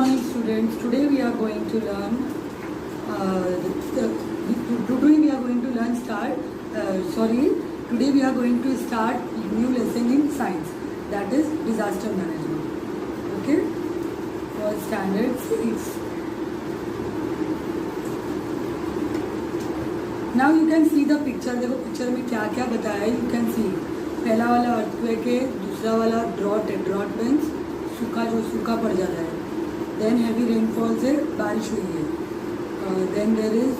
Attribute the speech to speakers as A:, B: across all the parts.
A: morning, students. Today we are going to learn. Today we are going to learn start. Today we are going to start new lesson in science. That is disaster management. Okay. For standard 6. Now you can see the picture. देखो picture में क्या क्या बताया है. You can see. पहला वाला earthquake है, दूसरा वाला drought है. Drought means सूखा पड़ जाता है. Then heavy rainfalls है, बारिश हुई है. Then there is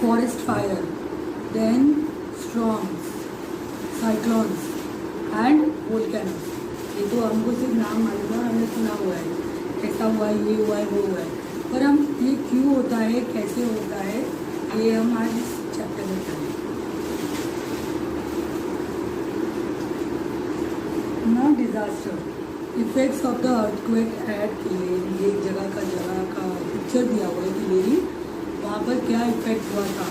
A: forest fire. Then storms, cyclones and volcanoes. ये तो हमको सिर्फ नाम मालूम है, हमने सुना हुआ है. ऐसा हुआ है, ये हुआ है, वो हुआ है. पर हम ये क्यों होता है, कैसे होता है, ये हम आज इस चैप्टर में पढ़ेंगे. Now disaster. Effects of the earthquake at Killari. एक जगह का पिक्चर दिया हुआ है किलेरी. वहाँ पर क्या इफेक्ट हुआ था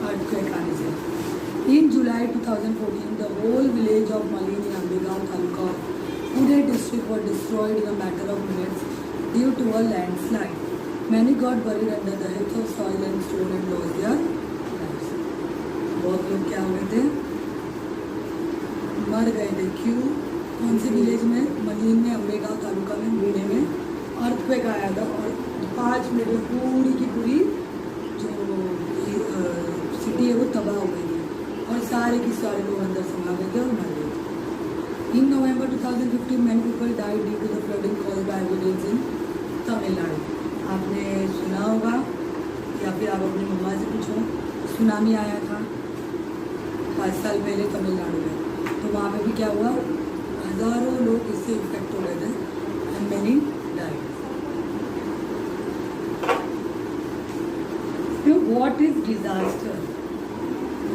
A: अर्थक्वेक आने से. In July 2014 the whole village of Malin in Ambegaon taluka Pune district were destroyed in a matter of minutes due to a landslide. Many got buried under the heads of soil and stone and lost their lives. बहुत लोग क्या हो गए थे, मर गए थे. क्यों? कौन से विलेज में? मलिन में, अंबेगांव तालुका में, पुणे में अर्थक्वेक आया था और 5 मिनट में पूरी की पूरी जो सिटी है वो तबाह हो गई थी और सारे के सारे लोग अंदर समा गए थे और मर गए. In November 2015 many people died due to the flooding caused by village in Tamil Nadu. आपने सुना होगा या फिर आप अपनी मम्मा से पूछो. सुनामी आया था 5 साल पहले तमिलनाडु में, तो वहाँ पे भी क्या हुआ, हज़ारों लोग इससे इफेक्ट हो गए थे and many died. What is disaster?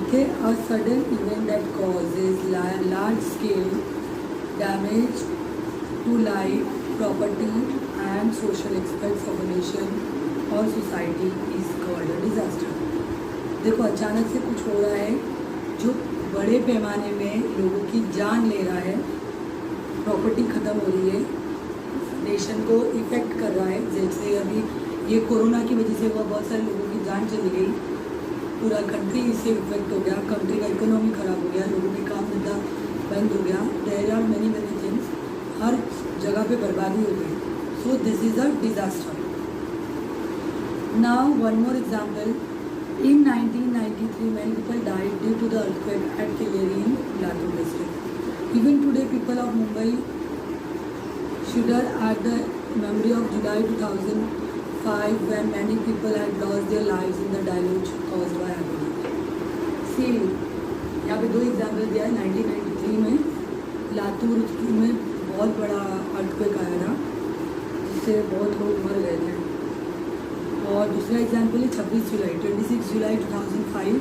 A: Okay, a sudden event that causes large scale damage to life, property and social expects of a nation और society is called a disaster. देखो, अचानक से कुछ हो रहा है जो बड़े पैमाने में लोगों की जान ले रहा है, प्रॉपर्टी ख़त्म हो रही है, नेशन को इफ़ेक्ट कर रहा है. जैसे अभी ये कोरोना की वजह से हुआ, बहुत सारे लोगों की जान चली गई, पूरा कंट्री इससे इफेक्ट हो गया, कंट्री का इकोनॉमी ख़राब हो गया, लोगों के काम धंधा बंद हो गया. देयर आर मैनी थिंग्स, हर जगह पे बर्बादी हो गई. सो this is a disaster. Now one more example. In 1993, many people died due to the earthquake at Kileri in Latur district. Even today, people of Mumbai shudder at the memory of July 2005 when many people had lost their lives in the deluge caused by earthquake. See, यहाँ पे 2 example दिया है. 1993 में लातूर में बहुत बड़ा earthquake आया था जिससे बहुत लोग मर गए थे. और दूसरा एग्जाम्पल है 26 जुलाई 2005.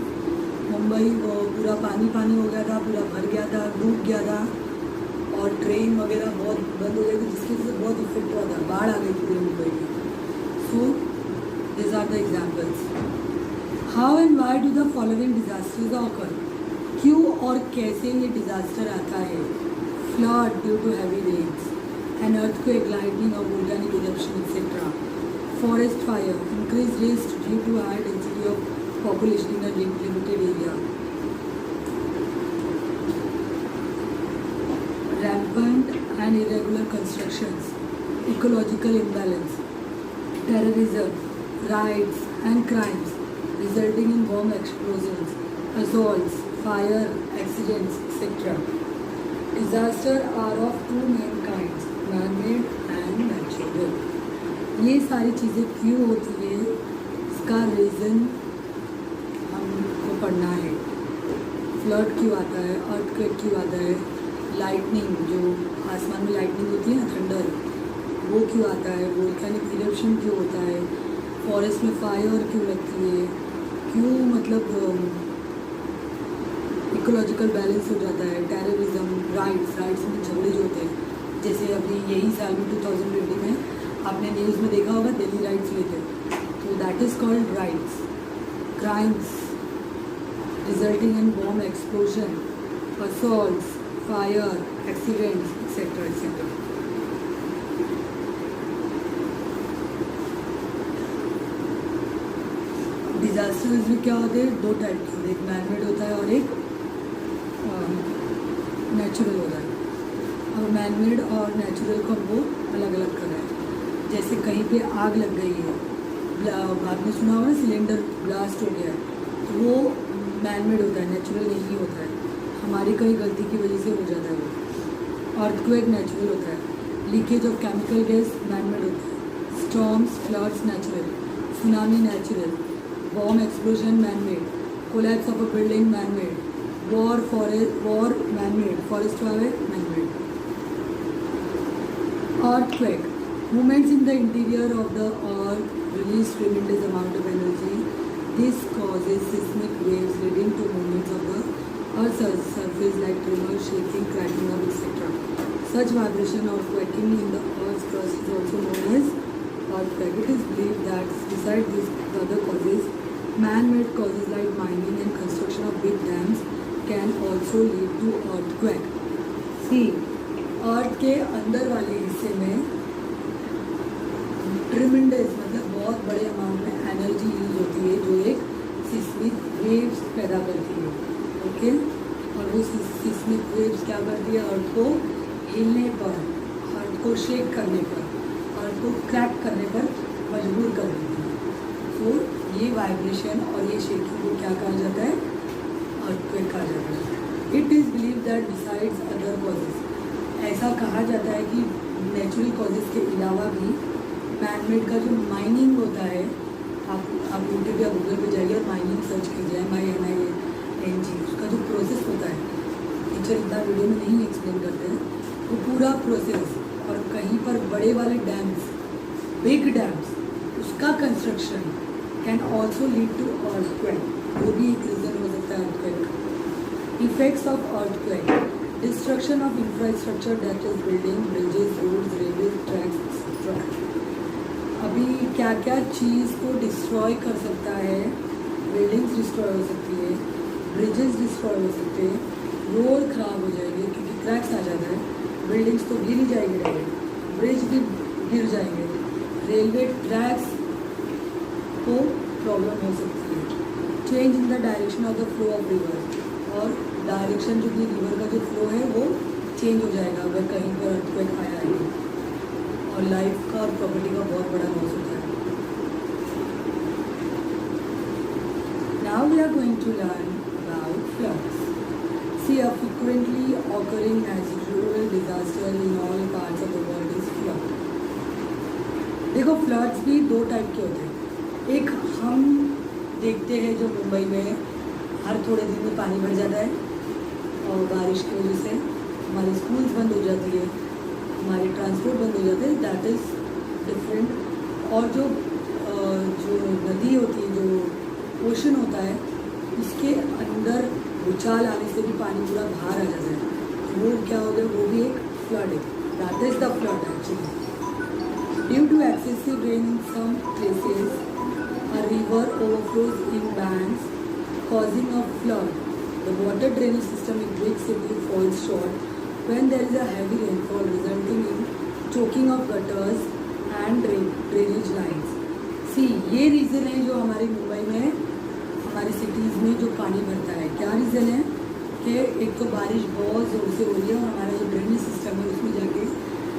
A: मुंबई वो पूरा पानी हो गया था, पूरा भर गया था, डूब गया था और ट्रेन वगैरह बहुत बंद हो गई थी, जिसकी वजह से बहुत इफेक्ट हुआ था, बाढ़ आ गई थी पूरी मुंबई में. So this are the examples. How and why do the following disasters occur? क्यों और कैसे ये डिजास्टर आता है? Flood due to heavy rains, an earthquake, lightning और volcanic eruption etcetera. Forest fire, increased risk due to high density of population in a limited area. Rampant and irregular constructions, ecological imbalance, terrorism, riots and crimes resulting in bomb explosions, assaults, fire, accidents, etc. Disasters are of 2 main kinds, man-made and natural. ये सारी चीज़ें क्यों होती है, इसका reason हमको पढ़ना है. फ्लड क्यों आता है, अर्थक्वेक क्यों आता है, लाइटनिंग, जो आसमान में लाइटनिंग होती है ना, थंडर, वो क्यों आता है, वोल्केनिक इरप्शन क्यों होता है, फॉरेस्ट में फायर क्यों लगती है, क्यों मतलब इकोलॉजिकल बैलेंस हो जाता है, टेररिज्म, राइट्स में झगड़े जो होते हैं. जैसे अभी यही साल में 2020 में आपने न्यूज़ में देखा होगा, दिल्ली राइट्स हुए थे, तो that is called rights. Crimes resulting in bomb explosion, assaults, fire, accidents, etcetera. Disasters भी क्या होते हैं, दो टाइप के होते हैं, एक मैनमेड होता है और एक नेचुरल होता है। अब मैनमेड और नेचुरल को वो अलग अलग कर रहे हैं। जैसे कहीं पे आग लग गई है, आपने सुना होगा ना सिलेंडर ब्लास्ट हो गया है, तो वो मैनमेड होता है, नेचुरल नहीं होता है, हमारी कहीं गलती की वजह से हो जाता है वो। अर्थक्वेक नेचुरल होता है, leakage of chemical gas manmade होता है, storms floods natural, tsunami natural, bomb explosion manmade, collapse of a building manmade, war manmade, forest fire manmade. Earthquake, movements in the interior of the earth release tremendous amount of energy. This causes seismic waves leading to movements of the earth's surface like tremors, shaking, cracking up, etc. Such vibration or quaking in the earth's crust is also known as earthquake. It is believed that besides these other causes, man-made causes like mining and construction of big dams can also lead to earthquake. See, अर्थ के अंदर वाले हिस्से में tremendous मतलब बहुत बड़े amount में energy use होती है जो एक सिस्मिक वेव्स पैदा करती है। ओके, और वो सिस्मिक वेव्स क्या करती है, अर्थ को हिलने पर, अर्थ को शेक करने पर, अर्थ को क्रैक करने पर मजबूर कर देती है। तो ये वाइब्रेशन और ये शेकिंग को क्या कहा जाता है, अर्थक्वेक कहा जाता है। It is believe that decides other causes, ऐसा कहा जाता है कि नेचुरल कॉजेज़ के अलावा भी मैनमेड का जो माइनिंग होता है, आप यूट्यूब या गूगल पे जाइए और माइनिंग सर्च कीजिए, MINING, उसका जो प्रोसेस होता है, टीचर इतना वीडियो में नहीं एक्सप्लेन करते हैं, वो पूरा प्रोसेस, और कहीं पर बड़े वाले डैम्स, बिग डैम्स, उसका construction can also lead to earthquake, वो भी एक रीज़न हो सकता है earthquake. Effects of earthquake, destruction of infrastructure that is building, bridges, roads, railway tracks etcetera. अभी क्या क्या चीज़ को डिस्ट्रॉय कर सकता है, बिल्डिंग्स डिस्ट्रॉय हो सकती है, ब्रिजेस डिस्ट्रॉय हो सकते हैं, रोड ख़राब हो जाएंगे क्योंकि क्रैक्स आ जाता है, बिल्डिंग्स तो गिर ही जाएंगे डायरेक्ट, ब्रिज भी गिर जाएंगे, रेलवे ट्रैक्स को प्रॉब्लम हो सकती है। Change in the direction of the flow of river, और डायरेक्शन जो कि रिवर का जो फ्लो है वो चेंज हो जाएगा अगर कहीं पर अर्थक्वेक आया है, और लाइफ का और प्रॉपर्टी का बहुत बड़ा लॉस होता है। Now we are going to learn about floods. See a frequently occurring natural disaster in all parts of the world is flood. देखो, फ्लड्स भी दो टाइप के होते हैं। एक हम देखते हैं जो मुंबई में हर थोड़े दिन में पानी भर जाता है, और बारिश की वजह से हमारे स्कूल्स बंद हो जाती है, हमारे ट्रांसपोर्ट बंद हो जाते हैं, दैट इज़ डिफरेंट। और जो नदी होती है, जो ओशन होता है, उसके अंदर उछाल आने से भी पानी पूरा बाहर आ जाता है, तो वो क्या होता है, वो भी एक फ्लड है, that is the flood actually. Due to excessive rain in some places, a river overflows in banks causing a flood. The water drainage system in big city falls short when there is a heavy rainfall, resulting in choking of gutters and drainage lines. See, ये reason है जो हमारी मुंबई में, हमारी cities में जो पानी भरता है। क्या रीज़न है कि एक तो बारिश बहुत ज़ोर से हो रही है और हमारा जो ड्रेनेज सिस्टम है उसमें जाके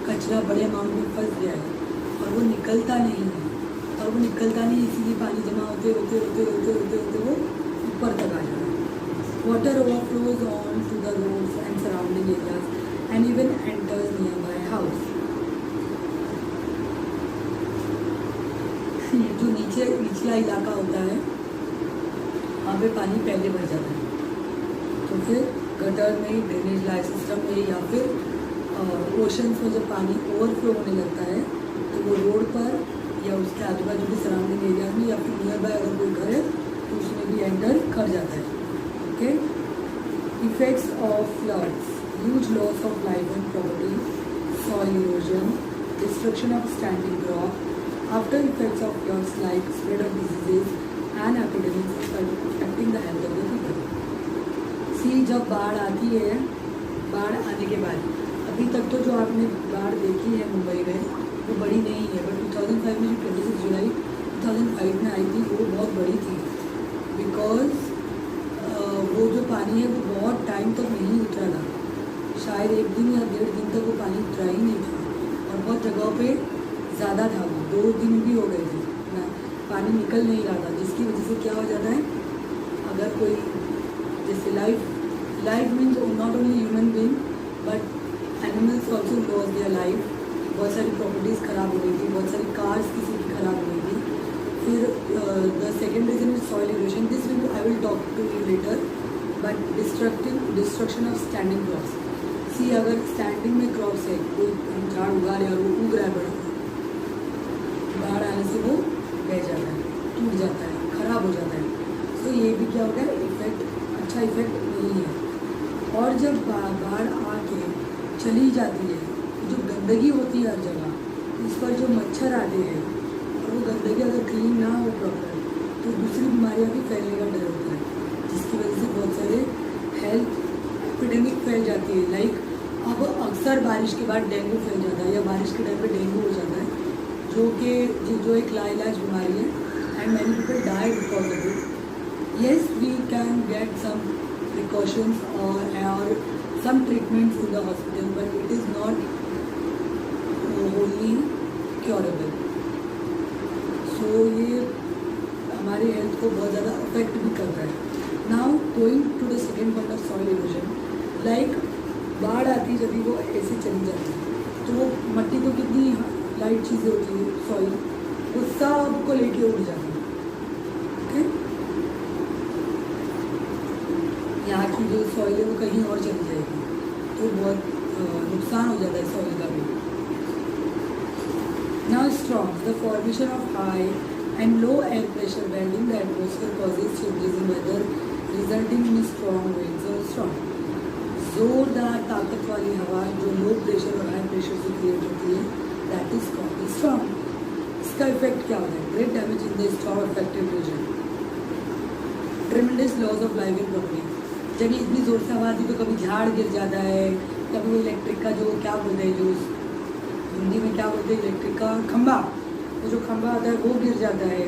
A: कचरा बड़े अमाउंट में फंस गया है और वो निकलता नहीं है, और वो निकलता नहीं, इसीलिए पानी जमा होते होते होते होते होते होते वो ऊपर तक आ जाता है। Water overflows on to the roads and surrounding areas and even enters nearby house. जो निचला इलाका होता है वहाँ पे पानी पहले भर जाता है, तो फिर गटर में, ड्रेनेज लाइन सिस्टम में, या फिर ओशंस में जब पानी ओवरफ्लो होने लगता है तो वो रोड पर या उसके आजू बाजू के सराउंडिंग एरिया में या फिर नियर बाय अगर कोई घर है तो उसमें भी एंटर कर जाता है। Okay, effects of floods, huge loss of life and property, soil erosion, destruction of standing rock, after effects of floods like spread of diseases and epidemics affecting the health of the people. See, जब बाढ़ आती है, बाढ़ आने के बाद अभी तक तो जो आपने बाढ़ देखी है मुंबई में वो बड़ी नहीं है, बट 2005 में जो 26 जुलाई 2005 में आई थी वो बहुत बड़ी थी। बहुत जगहों पे ज़्यादा था, 2 दिन भी हो गए थे ना, पानी निकल नहीं रहा था, जिसकी वजह से क्या हो जाता है, अगर कोई जैसे life means not only human being but animals also loss their life. बहुत सारी प्रॉपर्टीज़ ख़राब हो गई थी, बहुत सारी कार्स किसी की ख़राब हो गई थी। फिर the second reason is soil erosion, this will I will talk to you later. But destruction of standing crops, see अगर स्टैंडिंग में क्रॉप्स है, कोई हम झाड़ उगा रहे हैं और वो उग रहा है बड़ा, बाढ़ आने से वो बह जाता है, टूट जाता है, ख़राब हो जाता है। तो ये भी क्या होता है, इफेक्ट, अच्छा इफेक्ट नहीं है। और जब बाढ़ आके चली जाती है, जो गंदगी होती है हर जगह, इस पर जो मच्छर आते हैं, और वो गंदगी अगर क्लीन ना हो प्रॉपर, तो दूसरी बीमारियाँ भी फैलने का डर होता है, जिसकी वजह से बहुत सारे हेल्थ एपिडेमिक फैल जाती है। लाइक अब अक्सर बारिश के बाद डेंगू फैल जाता है, या बारिश के टाइम पे डेंगू हो जाता है, जो एक लाइलाज बीमारी है, and many people die because of it. Yes, we can get some precautions और some treatments in the hospital, but it is not wholly curable. So ये हमारे हेल्थ को बहुत ज़्यादा अफेक्ट भी कर रहा है। Now going to the second point of soil erosion, like बाढ़ आती है, जब भी वो ऐसे चली जाती है, तो वो मट्टी तो कितनी लाइट चीज़ें होती है, सॉइल, वो सबको लेके उड़ जाती है। ओके, यहाँ की जो सॉइल है वो कहीं और चली जाएगी, तो बहुत नुकसान हो जाता है सॉइल का भी। Now strong, the formation of high and low air pressure bending the atmosphere causes changes in weather resulting in strong winds और स्ट्रॉन्ग। जोरदार ताकत वाली हवा जो लो प्रेशर और हाई प्रेशर से क्रिएट होती है, दैट इज कॉल्ड स्ट्रॉन्ग। इसका इफेक्ट क्या होता है, great damage in the strong affected region, tremendous loss of life in property. जब ये इतनी ज़ोर से हवा आती है तो कभी झाड़ गिर जाता है, कभी वो इलेक्ट्रिक का जो क्या बोलते हैं, जो हिंदी में क्या बोलते हैं, इलेक्ट्रिक का खंभा, वो जो खंभा आता है वो गिर जाता है,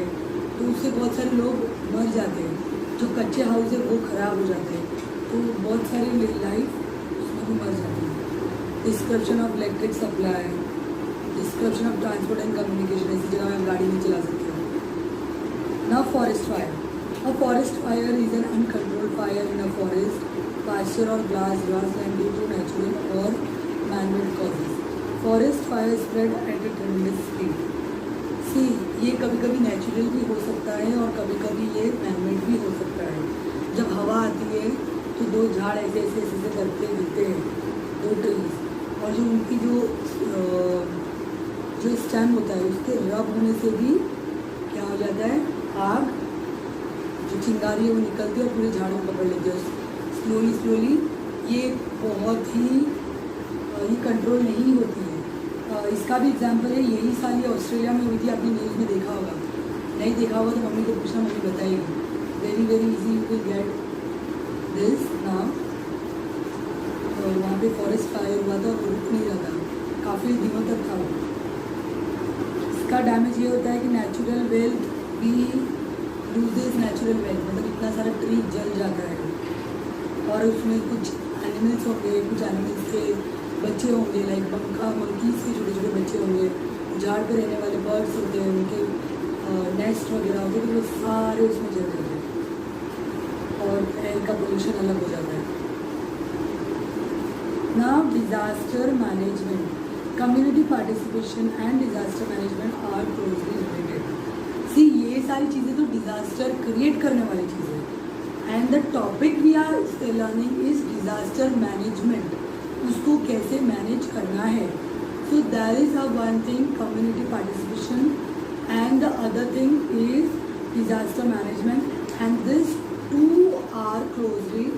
A: तो उससे बहुत सारे लोग मर जाते हैं। जो कच्चे हाउस है वो ख़राब हो जाते हैं, तो बहुत सारी लाइफ उसमें भी मर जाती है। डिस्क्रप्शन of electric supply, डिस्क्रप्शन of transport and communication, ऐसी जगह में गाड़ी नहीं चला सकते हो। Now forest fire, a forest fire is an uncontrolled fire in a forest, pasture or grassland due to natural or man-made causes. Forest fire spread at a tremendous speed. See, ये कभी कभी नेचुरल भी हो सकता है और कभी कभी ये मैन-मेड भी हो सकता है। जब हवा आती है तो 2 झाड़ ऐसे ऐसे ऐसे करके गिरते हैं, 2 ट्रीज, और जो उनकी जो स्टैम होता है उसके रब होने से भी क्या हो जाता है, आग जो चिंगारी है वो निकलती है और पूरे झाड़ को पकड़ लेती है स्लोली। ये बहुत ही ये कंट्रोल नहीं होती है। इसका भी एग्जांपल है, यही साल ये ऑस्ट्रेलिया में हुई थी, आपने न्यूज़ में देखा होगा, नहीं देखा होगा तो मम्मी को पूछना, मम्मी बताएगी। Very very easy you will get this now. वहाँ पे फॉरेस्ट फायर हुआ था और रुक नहीं रहा था, काफ़ी दिनों तक था वो। इसका डैमेज ये होता है कि नेचुरल वेल्थ भी लूजेज, नेचुरल वेल्थ मतलब इतना सारा ट्री जल जाता है, और उसमें कुछ एनिमल्स होंगे, कुछ एनिमल्स के बच्चे होंगे, लाइक मंकीज़ के छोटे छोटे बच्चे होंगे, झाड़ पे रहने वाले बर्ड्स होते हैं, उनके नेस्ट वगैरह होते हैं, तो वो सारे उसमें जल जाते हैं और एयर का पोल्यूशन अलग हो जाता है। Now disaster management, community participation and disaster management are closely related. See, ये सारी चीज़ें तो डिज़ास्टर क्रिएट करने वाली चीज़ें हैं, and the topic we are learning is disaster management, उसको कैसे मैनेज करना है। So that is one thing community participation and the other thing is disaster management, and this 2 are closely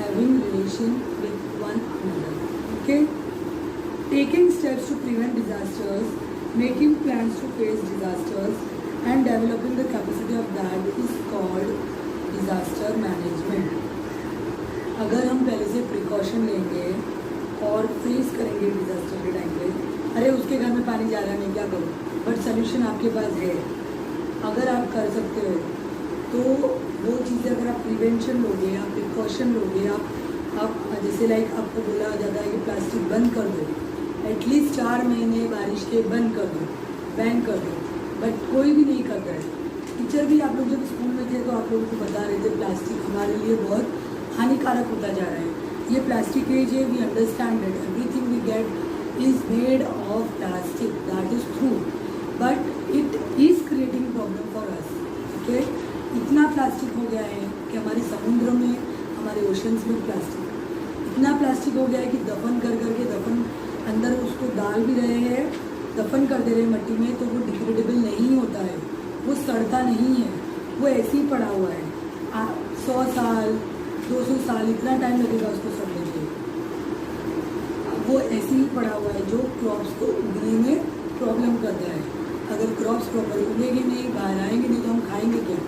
A: having relation with one another. Okay, taking steps to prevent disasters, making plans to face disasters and developing the capacity of that is called disaster management. अगर हम पहले से precaution लेंगे और face करेंगे disaster के time पे, अरे उसके घर में पानी जा रहा है, मैं क्या करूँ, बट सोल्यूशन आपके पास है, अगर आप कर सकते हो तो वो चीज़ें अगर आप प्रिवेंशन लोगे, आप प्रिकॉशन लोगे, आप जैसे लाइक आपको बोला जाता है कि प्लास्टिक बंद कर दो, एटलीस्ट 4 महीने बारिश के बंद कर दो, बैन कर दो, बट कोई भी नहीं करता है। टीचर भी आप लोग जब स्कूल में थे तो आप लोगों को बता रहे थे प्लास्टिक हमारे लिए बहुत हानिकारक होता जा रहा है। ये प्लास्टिक एज है, we understand that everything we get is made of plastic, that is true, but it is creating problem for us. Okay, इतना प्लास्टिक हो गया है कि हमारे समुद्र में, हमारे ओशंस में प्लास्टिक, इतना प्लास्टिक हो गया है कि दफन कर करके दफन अंदर उसको डाल भी रहे हैं, दफन कर दे रहे हैं मट्टी में, तो वो डिग्रेडेबल नहीं होता है, वो सड़ता नहीं है, वो ऐसे ही पड़ा हुआ है। 100 साल 200 साल इतना टाइम लगेगा उसको सड़ने के, वो ऐसे ही पड़ा हुआ है, जो क्रॉप्स को उगने में प्रॉब्लम करता है। अगर क्रॉप्स प्रॉपर उगेंगे नहीं, बाहर आएंगे नहीं, तो हम खाएंगे क्या?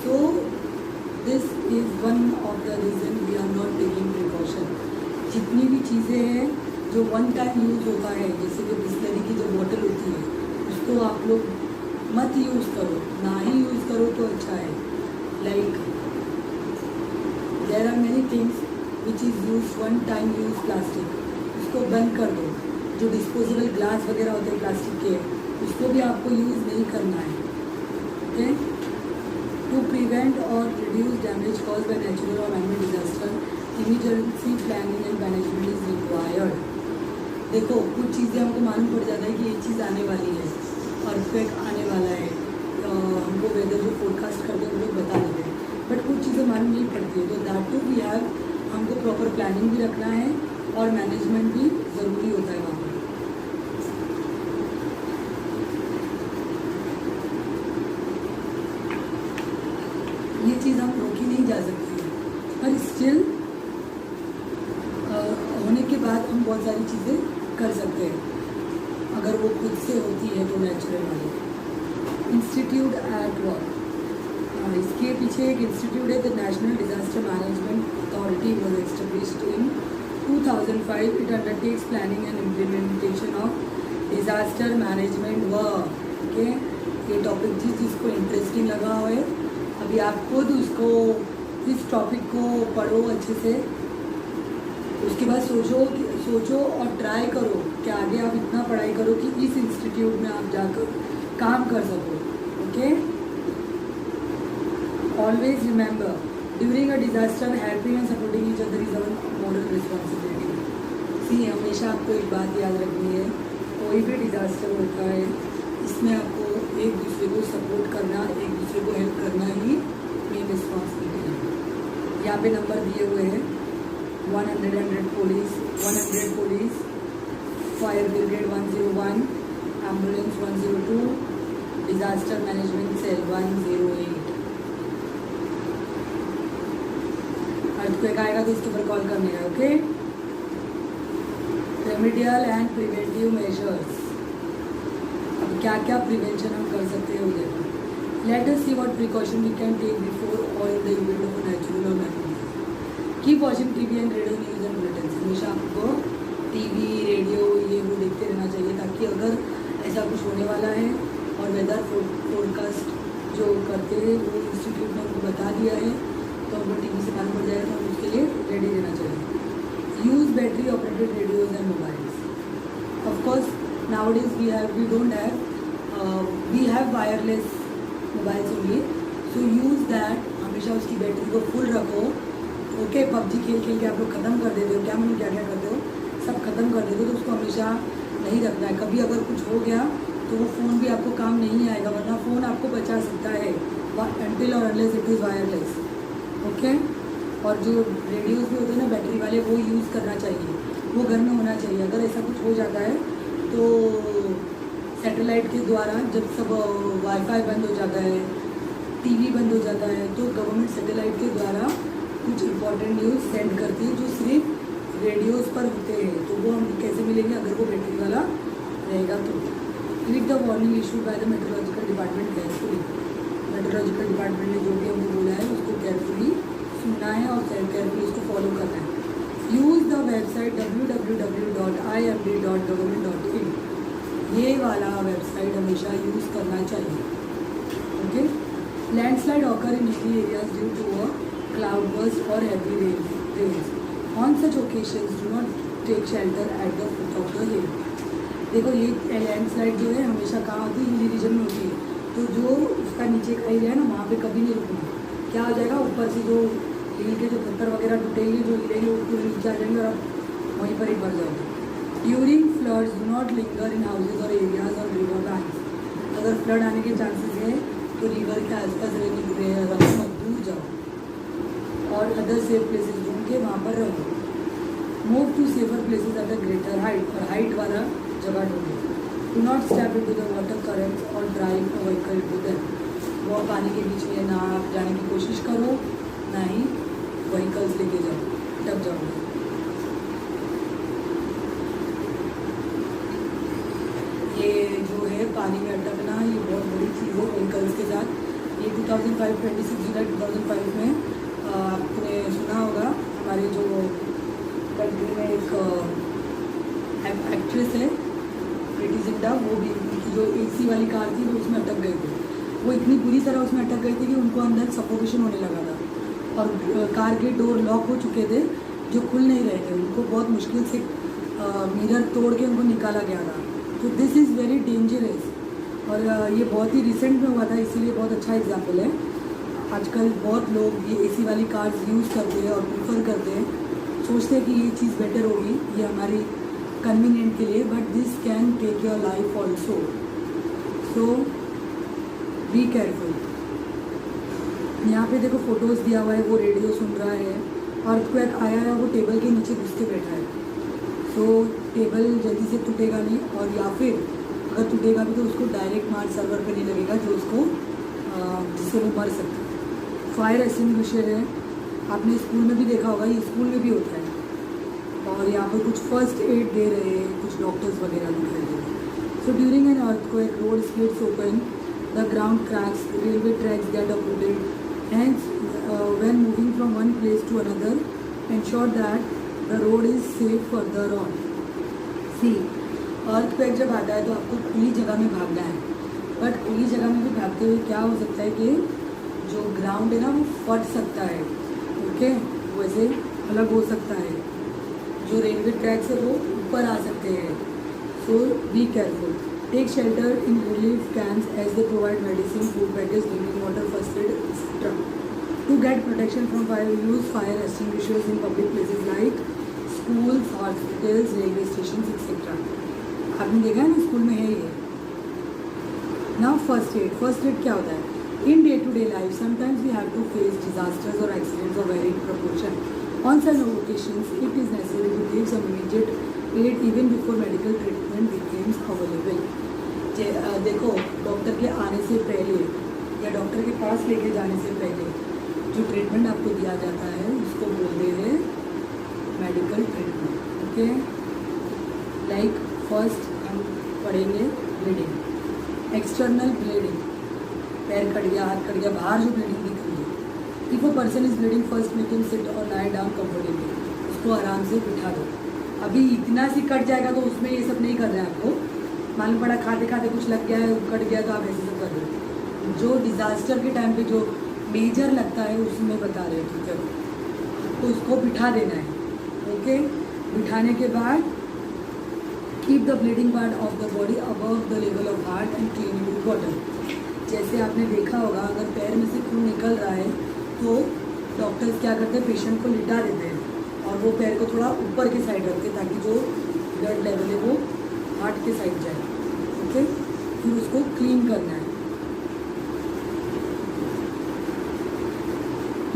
A: So this is one of the reason we are not taking precaution. जितनी भी चीज़ें हैं जो वन टाइम यूज़ होता है, जैसे कि बिस्लरी की जो बॉटल होती है, उसको आप लोग मत यूज़ करो, ना ही यूज़ करो तो अच्छा है। Like there are many things which is use one time use plastic, उसको बंद कर दो। जो डिस्पोजेबल ग्लास वगैरह होते हैं प्लास्टिक के, उसको भी आपको यूज़ नहीं करना है। ओके, टू प्रिवेंट और reduce damage cause by natural और man made disaster, emergency planning and management is required. देखो, कुछ चीज़ें हमको मालूम पड़ जाता है कि ये चीज़ आने वाली है, अर्थक्वेक आने वाला है, हमको वेदर जो फोरकास्ट करते हैं वो लोग बता देते हैं, बट कुछ चीज़ें मालूम नहीं पड़ती है। तो दैट टू वी हैव, हमको प्रॉपर प्लानिंग भी रखना है और मैनेजमेंट भी ज़रूरी होता है वहाँ पर। ये चीज़ हम रोकी नहीं जा सकती है, पर स्टिल होने के बाद हम बहुत सारी चीज़ें कर सकते हैं अगर वो खुद से होती है तो नेचुरल वाली। इंस्टीट्यूट एट वर्क, इसके पीछे एक इंस्टीट्यूट है, the national disaster management authority was established in 2005. It undertakes planning and implementation of disaster management work. Okay, ये टॉपिक जिसको इंटरेस्टिंग लगा हुआ है, अभी आप खुद उसको, इस टॉपिक को पढ़ो अच्छे से, उसके बाद सोचो और ट्राई करो कि आगे आप इतना पढ़ाई करो कि इस इंस्टीट्यूट में आप जाकर काम कर सको। Okay, always remember during a disaster helping and supporting each other is our moral responsibility. See, हमेशा आपको एक बात याद रखनी है, कोई भी डिजास्टर होता है इसमें आपको एक दूसरे को सपोर्ट करना, एक दूसरे को हेल्प करना ही मेन रिस्पॉन्सिबिलिटी है। यहाँ पे नंबर दिए हुए हैं, 100 police, 100 police, fire brigade 101, ambulance 102, disaster management cell 108। Earthquake आएगा तो इसके ऊपर कॉल करने का। Okay, remedial and preventive measures, अब क्या क्या प्रिवेंशन हम कर सकते हैं वो देखो। Let us see what precaution we can take before or in the event of natural or man. Keep watching TV and radio news and bulletin, हमेशा आपको टीवी रेडियो ये वो देखते रहना चाहिए, ताकि अगर ऐसा कुछ होने वाला है और वेदर फोरकास्ट जो करते हैं वो इंस्टीट्यूट ने हमको बता दिया है, तो हमको टीवी से मालूम पड़ जाएगा, तो हम उसके लिए रेडी रहना चाहिए। Use battery operated radios and mobiles, of course nowadays we don't have, we have wireless mobiles only, so use that. हमेशा उसकी बैटरी को फुल रखो। ओके, पबजी खेल खेल के आप लोग ख़त्म कर देते हो, क्या मैंने क्या क्या करते हो, सब ख़त्म कर देते हो, तो उसको हमेशा नहीं रखना है। कभी अगर कुछ हो गया तो वो फ़ोन भी आपको काम नहीं आएगा, वरना फ़ोन आपको बचा सकता है अनटिल और unless it is wireless. Okay, और जो रेडियोज़ भी होते हैं ना बैटरी वाले, वो यूज़ करना चाहिए, वो घर में होना चाहिए। अगर ऐसा कुछ हो जाता है तो सैटेलाइट के द्वारा जब सब वाईफाई बंद हो जाता है, टीवी बंद हो जाता है, तो गवर्नमेंट सैटेलाइट के द्वारा कुछ इंपॉर्टेंट न्यूज़ सेंड करती है जो सिर्फ रेडियोज़ पर होते हैं, तो वो हम कैसे मिलेंगे अगर वो बैटरी वाला रहेगा तो। Read the warning issue by the meteorological department carefully, meteorological department ने जो भी हमको बोला है उसको केयरफुली सुनना है और केयरफुली उसको फॉलो करना है। यूज़ द वेबसाइट www.imd.government.in, ये वाला वेबसाइट हमेशा यूज़ करना चाहिए। Okay, landslide occur in hilly areas due to a cloudburst or heavy rains. On such occasions, do not take shelter at the foot of the hill. देखो ये landslide जो है हमेशा कहाँ होती है, हिली रीजन में होती है। तो जो उसका नीचे का एरिया है ना, वहाँ पे कभी नहीं रुकना। क्या हो जाएगा, ऊपर से जो हिल के जो पत्थर वगैरह टूटेंगे, जो हिलेंगे वो पूरे नीचे आ जाएंगे और आप वहीं पर ही भर जाओगे। During floods do not linger in houses or areas or river banks. अगर फ्लड आने के चांसेस है तो रिवर के आसपास रहने मत, दूर जाओ और अदर सेफ प्लेसेस ढूंढ के वहाँ पर रहो। Move to safer places at a greater height, और हाइट वाला जगह ढूंढो। Do not step into the water currents or drive a vehicle to them. वो पानी के बीच में ना आप जाने की कोशिश करो, ना ही व्हीकल्स लेके जाओ, टप जाओगे। ये जो है पानी में अटकना, ये बहुत बड़ी चीज़ है व्हीकल्स के साथ। ये 2005 26 जुलाई 2005 में आपने सुना होगा, हमारे जो कंट्री में एक एक्ट्रेस है प्रीति जिंटा, वो भी उनकी जो AC वाली कार थी वो उसमें अटक गए थे। वो इतनी बुरी तरह उसमें अटक गए थे कि उनको अंदर सफोकेशन होने लगा था और कार के डोर लॉक हो चुके थे जो खुल नहीं रहे थे। उनको बहुत मुश्किल से मिरर तोड़ के उनको निकाला गया था। तो दिस इज़ वेरी डेंजरस, और ये बहुत ही रिसेंट में हुआ था, इसीलिए बहुत अच्छा एग्जाम्पल है। आजकल बहुत लोग ये AC वाली कार्स यूज़ करते हैं और प्रीफर करते हैं, सोचते हैं कि ये चीज़ बेटर होगी, ये हमारी कन्वीनियंट के लिए, but this can take your life also, so be careful. यहाँ पे देखो फोटोज़ दिया हुआ है, वो रेडियो सुन रहा है, अर्थक्वेक आया है, वो टेबल के नीचे घुस के बैठा है। तो टेबल जल्दी से टूटेगा नहीं, और या फिर अगर टूटेगा भी तो उसको डायरेक्ट मार सर्वर पे नहीं लगेगा जो उसको जिससे वो मर सकता है। फायर एक्सटिंग्विशर है, आपने स्कूल में भी देखा होगा, ये स्कूल में भी होता है। और यहाँ पर कुछ फर्स्ट एड दे रहे हैं कुछ डॉक्टर्स वगैरह दिखाई दे रहे हैं। So during an earthquake road splits open, the ground cracks, railway tracks get uprooted, hence when moving from one place to another ensure that the road is safe further on. See, earthquake जब आता है तो आपको खुली जगह में भागना है, बट खुली जगह में भी भागते हुए क्या हो सकता है कि जो ग्राउंड है ना वो फट सकता है, ओके, वैसे अलग हो सकता है। जो रेलवे ट्रैक्स है वो ऊपर आ सकते हैं, so be careful. Take shelter in relief camps as they provide medicine, food package, drinking water, first aid etcetera. To get protection from fire use fire extinguishers in public places like schools, hospitals, railway station etcetera. आपने देखा है ना, school में है ये। Now first aid. First aid क्या होता है? In day to day life sometimes we have to face disasters or accidents of varying proportion. On some occasions, it is necessary to give some immediate aid even before medical treatment becomes available. देखो, doctor के आने से पहले या doctor के पास लेके जाने से पहले जो ट्रीटमेंट आपको दिया जाता है उसको बोलते हैं medical treatment, okay. Like first हम पढ़ेंगे ब्लीडिंग, एक्सटर्नल ब्लीडिंग, पैर कट गया, हाथ कट गया, बाहर जो ब्लीडिंग दिख रही है। If a person is bleeding first make him sit or lie down comfortably, उसको आराम से बिठा दो। अभी इतना सी कट जाएगा तो उसमें ये सब नहीं कर रहे हैं आपको, मालूम पड़ा खाते खाते कुछ लग गया है, कट गया तो आप ऐसे सब कर रहे हो। जो डिज़ास्टर के टाइम पे जो मेजर लगता है उसमें बता रहे हैं, ठीक है। तो उसको बिठा देना है, ओके। बिठाने के बाद keep the bleeding part of the body above the level of heart and clean it with water. जैसे आपने देखा होगा, अगर पैर में से खून निकल रहा है तो डॉक्टर्स क्या करते हैं, पेशेंट को लिटा देते हैं और वो पैर को थोड़ा ऊपर के साइड रखते हैं ताकि जो ब्लड लेवल है वो हार्ट के साइड जाए, ओके। फिर उसको क्लीन करना है।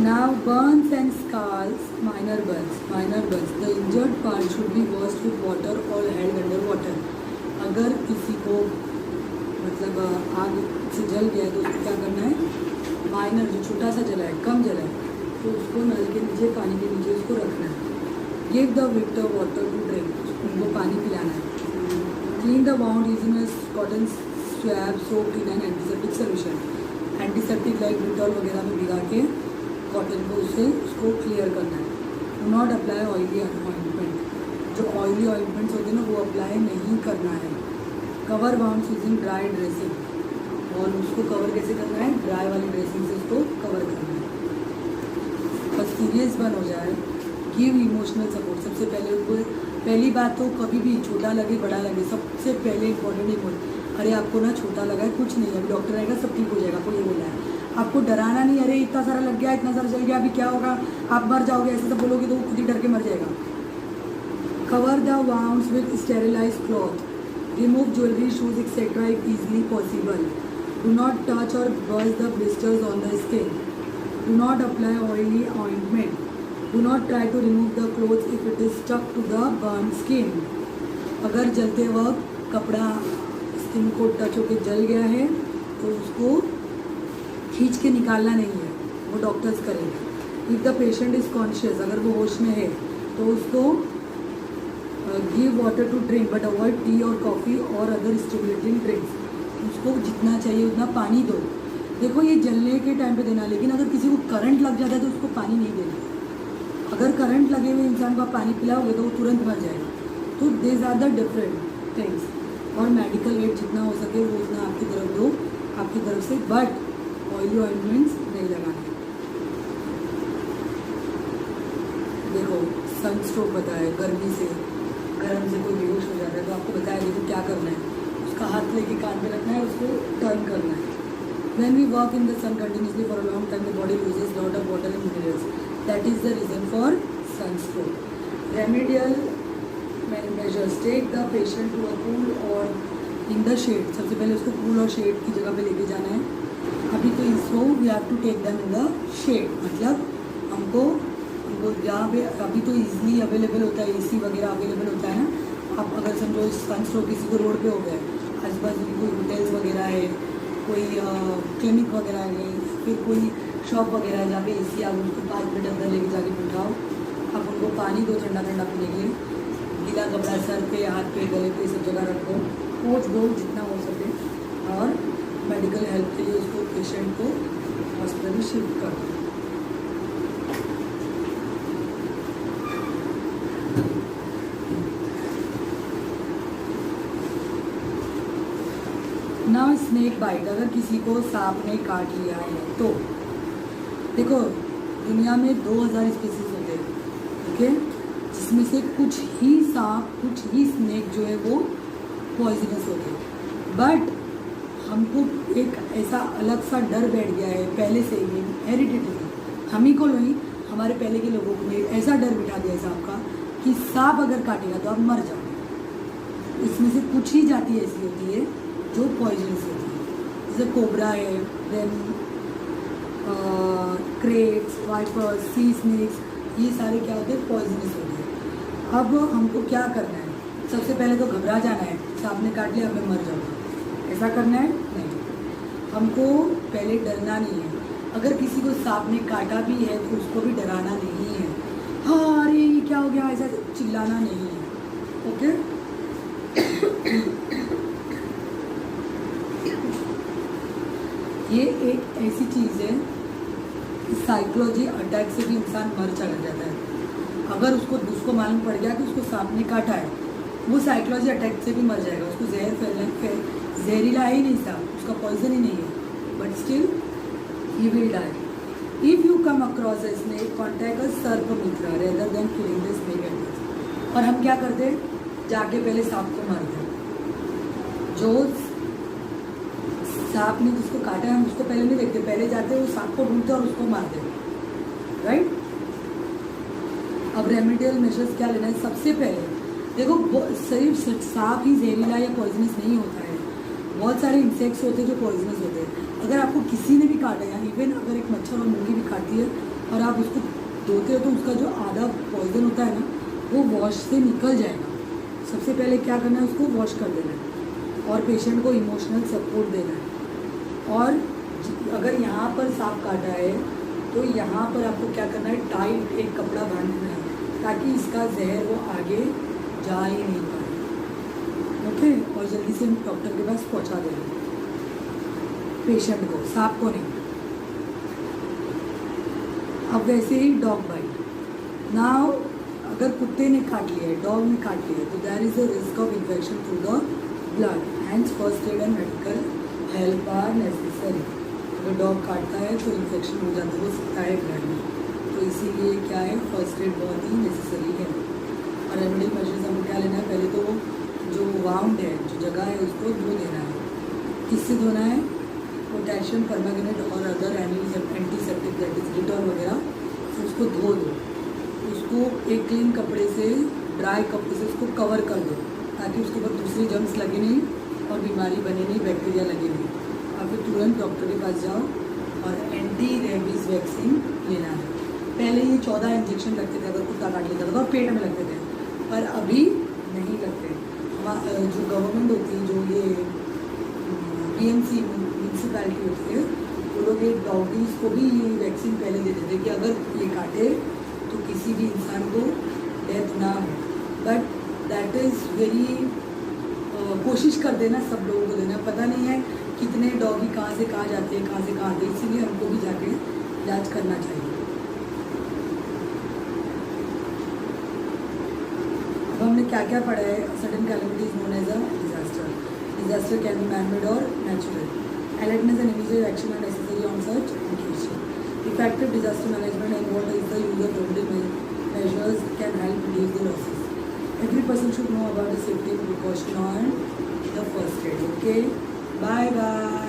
A: Now burns and scars, minor burns. The injured part should be washed with water or held under water. अगर किसी को मतलब आग से जल गया तो उसको क्या करना है, माइनर जो छोटा सा जला है, कम जला है, तो उसको नल के नीचे, पानी के नीचे उसको रखना है। Give the victim water to drink, उनको पानी पिलाना है। Clean the wound using a cotton swab soaked in an antiseptic solution. Antiseptic like Dettol वगैरह में भिगा के कॉटन को उससे उसको क्लियर करना है। Do not apply oily ointment, जो ऑयली ऑइंटमेंट्स होते हैं ना वो अप्लाई नहीं करना है। Cover wounds using dry dressing, और उसको कवर कैसे करना है, ड्राई वाली ड्रेसिंग से उसको कवर करना है। बस सीरियस बन हो जाए, गिव इमोशनल सपोर्ट। सबसे पहले उनको पहली बात तो कभी भी छोटा लगे बड़ा लगे, सबसे पहले इंपॉर्टेंट इम्पोर्टेंट, अरे आपको ना छोटा लगा है, कुछ नहीं है, अभी डॉक्टर आएगा सब ठीक हो जाएगा, आपको ये बोला है। आपको डराना नहीं, अरे इतना सारा लग गया, इतना सारा चल गया, अभी क्या होगा, आप मर जाओगे, ऐसे सब बोलोगे तो वो खुद ही डर के मर जाएगा। Cover the wounds with sterilize cloth, remove jewellery, shoes etcetera if easily possible, do not touch or burst the blisters on the skin, do not apply oily ointment, do not try to remove the clothes if it is stuck to the burn skin. अगर जलते वक्त कपड़ा skin को touch होकर जल गया है तो उसको खींच के निकालना नहीं है, वो डॉक्टर्स करेंगे। If the patient is conscious, अगर वो होश में है तो उसको give water to drink but avoid tea or coffee or other stimulating drinks. उसको जितना चाहिए उतना पानी दो। देखो ये जलने के टाइम पे देना, लेकिन अगर किसी को करंट लग जाता है तो उसको पानी नहीं देना। अगर करंट लगे हुए इंसान को आप पानी पिलाओगे तो वो तुरंत मर जाएगा। तो these are the different things. और मेडिकल एड जितना हो सके वो उतना आपकी तरफ दो, आपकी तरफ से, बट ऑयली ऑइंटमेंट्स नहीं लगाने। देखो सनस्ट्रोक बताया, गर्मी से गर्म से कोई बेहोश हो जाता है तो आपको बताया देखो क्या करना है, उसका हाथ लेके कान पे रखना है, उसको टर्न करना है। When we work in the sun continuously for a long time, the body loses lot of water and minerals. That is the reason for sunstroke. Remedial measures: take the patient to a pool or in the shade. सबसे पहले उसको pool और shade की जगह पे लेके जाना है। अभी तो इसको we have to take them in the shade, मतलब हमको जहाँ पे अभी तो ईजिली अवेलेबल होता है, AC वगैरह अवेलेबल होता है ना। आप अगर समझो सनस्ट्रोक किसी को रोड पे हो गया है, आजू बाजू की कोई होटल्स वगैरह है, कोई क्लिनिक वगैरह है, फिर कोई शॉप वगैरह है जहाँ पे AC आप उनको 5 मिनट अंदर लेके जाके बिठाओ, आप उनको पानी दो ठंडा ठंडा पीने के लिए, गीला कपड़ा सर पे, हाथ पे, गले पे, सब जगह रखो, पोंछ दो जितना हो सके, और मेडिकल हेल्प के लिए उसको पेशेंट को हॉस्पिटल में शिफ्ट कर दो। ना स्नेक बाइट, अगर किसी को सांप ने काट लिया है तो देखो दुनिया में 2000 स्पीसीज होते हैं, ठीक है, जिसमें से कुछ ही सांप, कुछ ही स्नेक जो है वो पॉइजनस होते हैं। बट हमको एक ऐसा अलग सा डर बैठ गया है पहले से ही, हेरिडिटरी, हम ही को नहीं, हमारे पहले के लोगों को ऐसा डर बिठा दिया है सांप का कि सांप अगर काटेगा तो आप मर जाओ। इसमें से कुछ ही जाति ऐसी होती है जो पॉइजनस होती है, जैसे कोबरा है, देन क्रेट्स, वाइपर्स, सी स्नेक्स, ये सारे क्या होते हैं, पॉइजनस होते हैं। अब हमको क्या करना है, सबसे पहले तो घबरा जाना है, सांप ने काट लिया अब मैं मर जाऊँगा, ऐसा करना है नहीं। हमको पहले डरना नहीं है। अगर किसी को सांप ने काटा भी है तो उसको भी डराना नहीं है, हाँ अरे ये क्या हो गया, ऐसा चिल्लाना नहीं है, ओके। ये एक ऐसी चीज़ है, साइकोलॉजी अटैक से भी इंसान मर चला जाता है। अगर उसको मालूम पड़ गया कि उसको सांप ने काटा है, वो साइकोलॉजी अटैक से भी मर जाएगा। उसको जहरीला है ही नहीं सांप, उसका पॉइजन ही नहीं है, but still he will die. If you come across a snake, contact a Sarpmitra rather than killing the snake at once. और हम क्या करते हैं, जाके पहले सांप को मारते हैं। जो सांप ने जिसको काटा है हम उसको पहले नहीं देखते, पहले जाते हैं वो सांप को ढूंढते और उसको मारते हैं, राइट। अब रेमेडियल मेजर्स क्या लेना है, सबसे पहले देखो सिर्फ सांप ही जहरीला या पॉइजनस नहीं होता है, बहुत सारे इंसेक्ट्स होते हैं जो पॉइजनस होते हैं। अगर आपको किसी ने भी काटा है, इवन अगर एक मच्छर और मुर्गी भी काटती है और आप उसको धोते हो तो उसका जो आधा पॉइजन होता है ना वो वॉश से निकल जाएगा। सबसे पहले क्या करना है, उसको वॉश कर देना है और पेशेंट को इमोशनल सपोर्ट देना है। और अगर यहाँ पर सांप काटा है तो यहाँ पर आपको क्या करना है, टाइट एक कपड़ा बांधना है ताकि इसका जहर वो आगे जा ही नहीं पाए, ओके। और जल्दी से डॉक्टर के पास पहुँचा देंगे पेशेंट को, सांप को नहीं। अब वैसे ही डॉग बाइट, नाउ अगर कुत्ते ने काट लिया है, डॉग ने काट लिया है, तो there is a risk of infection through the blood, hence first aid and medical help are necessary. अगर डॉग काटता है तो इन्फेक्शन हो जाता हो सकता है ब्लड में, तो इसीलिए क्या है, फर्स्ट एड बहुत ही नेसेसरी है। और रेमेडी मेजर्स हमको क्या लेना है, पहले तो जो वाउंड है, जो जगह है, उसको धो देना है। किससे धोना है? पोटेशियम परमैंगनेट और other antiseptic that is Dettol वगैरह से उसको धो दो। उसको एक क्लीन कपड़े से, ड्राई कपड़े से उसको कवर कर दो ताकि उसके ऊपर दूसरी जर्म्स लगे नहीं और बीमारी बने नहीं, बैक्टीरिया लगे नहीं। और फिर तुरंत डॉक्टर के पास जाओ और एंटी रेबीज़ वैक्सीन लेना है। पहले ये 14 इंजेक्शन लगते थे अगर कुत्ता काट लेता था और पेट में लगते थे, पर अभी नहीं लगते। जो गवर्नमेंट होती है, जो ये BMC म्यूनसिपैलिटी होती है, वो लोग एक डॉगीज़ को भी ये वैक्सीन पहले दे देते कि अगर ये काटे तो किसी भी इंसान को डेथ ना हो। बट दैट इज़ वेरी कोशिश कर देना सब लोगों को देना। पता नहीं है कितने डॉगी कहाँ से कहाँ जाते हैं, कहाँ से कहाँ आते हैं, इसीलिए हमको भी जाके इलाज करना चाहिए। अब हमने क्या क्या पढ़ा है? Sudden calamity is known as a disaster. Disaster can be man made or natural. Alertness and immediate action are necessary on such occasion. Effective disaster management and what is the use of preventive measures can help reduce the losses. Every person should know about the safety precaution and the first aid. Okay, bye bye.